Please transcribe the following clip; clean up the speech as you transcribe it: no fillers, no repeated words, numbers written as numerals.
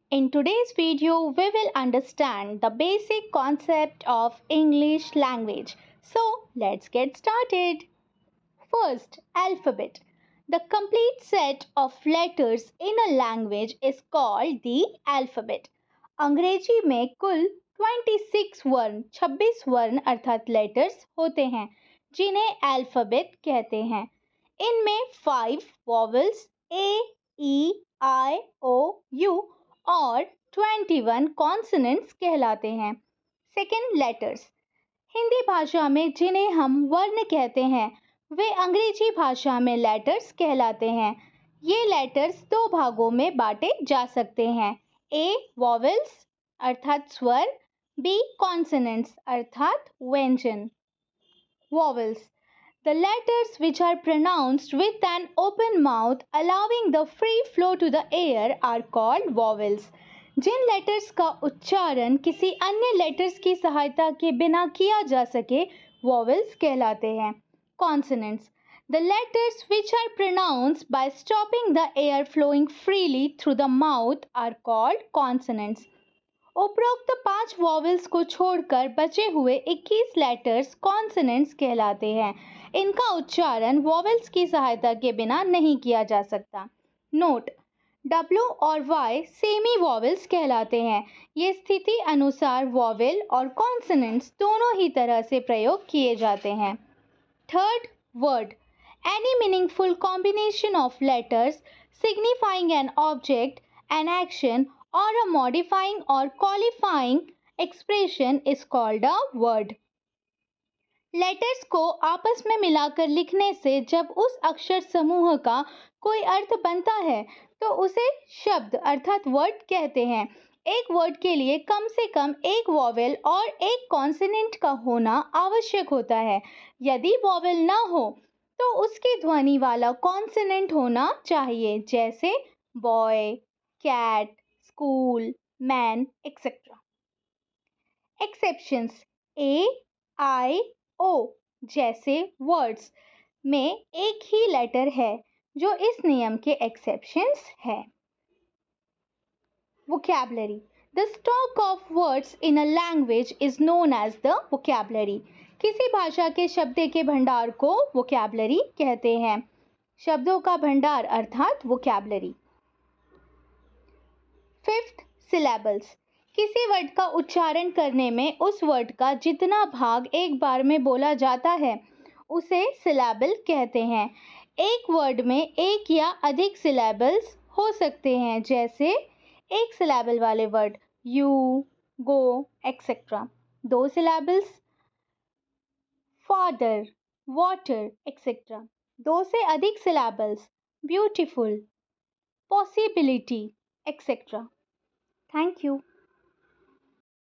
In today's video, we will understand the basic concept of English language. So, let's get started. First, alphabet. The complete set of letters in a language is called the alphabet. अंग्रेजी में कुल 26 वर्ण अर्थात letters होते हैं जिन्हें alphabet कहते हैं. इनमें 5 vowels A, E, I, O, U और 21 कॉन्सोनेंट्स कहलाते हैं. Second, letters. हिंदी भाषा में जिन्हें हम वर्ण कहते हैं वे अंग्रेजी भाषा में लेटर्स कहलाते हैं. ये लेटर्स दो भागों में बांटे जा सकते हैं. ए वॉवेल्स अर्थात स्वर, बी कॉन्सोनेंट्स अर्थात व्यंजन. Vowels, the letters which are pronounced with an open mouth allowing the free flow to the air are called vowels. जिन लेटर्स का उच्चारण किसी अन्य लेटर्स की सहायता के बिना किया जा सके वॉवेल्स कहलाते हैं. Consonants, the letters which are pronounced by stopping the air flowing freely through the mouth are called consonants. उपरोक्त 5 वॉवेल्स को छोड़कर बचे हुए 21 लेटर्स कॉन्सोनेंट्स कहलाते हैं. इनका उच्चारण वॉवेल्स की सहायता के बिना नहीं किया जा सकता. नोट, W और Y सेमी वॉवेल्स कहलाते हैं. ये स्थिति अनुसार वॉवेल और कॉन्सोनेंट्स दोनों ही तरह से प्रयोग किए जाते हैं. Third, word. Any meaningful combination of letters signifying an object, an action, or a modifying or qualifying expression is called a word. Letters को आपस में मिलाकर लिखने से जब उस अक्षर समूह का कोई अर्थ बनता है तो उसे शब्द अर्थात वर्ड कहते हैं. एक वर्ड के लिए कम से कम एक वॉवेल और एक कॉन्सोनेंट का होना आवश्यक होता है. यदि वॉवेल ना हो तो उसकी ध्वनि वाला कॉन्सोनेंट होना चाहिए, जैसे boy, cat, school, man, etcetera. Exceptions. A, I, O जैसे वर्ड्स में एक ही लेटर है जो इस नियम के एक्सेप्शंस है. Vocabulary. The stock of words in a language is known as the vocabulary. किसी भाषा के शब्द के भंडार को वोकैबुलरी कहते हैं. शब्दों का भंडार अर्थात वोकैबुलरी. Fifth, syllables. किसी वर्ड का उच्चारण करने में उस वर्ड का जितना भाग एक बार में बोला जाता है उसे सिलेबल कहते हैं. एक वर्ड में एक या अधिक सिलेबल्स हो सकते हैं, जैसे एक सिलेबल वाले word you, go, etcetera. 2 syllables father, water, etcetera. 2 से अधिक syllables beautiful, possibility, etcetera. Thank you.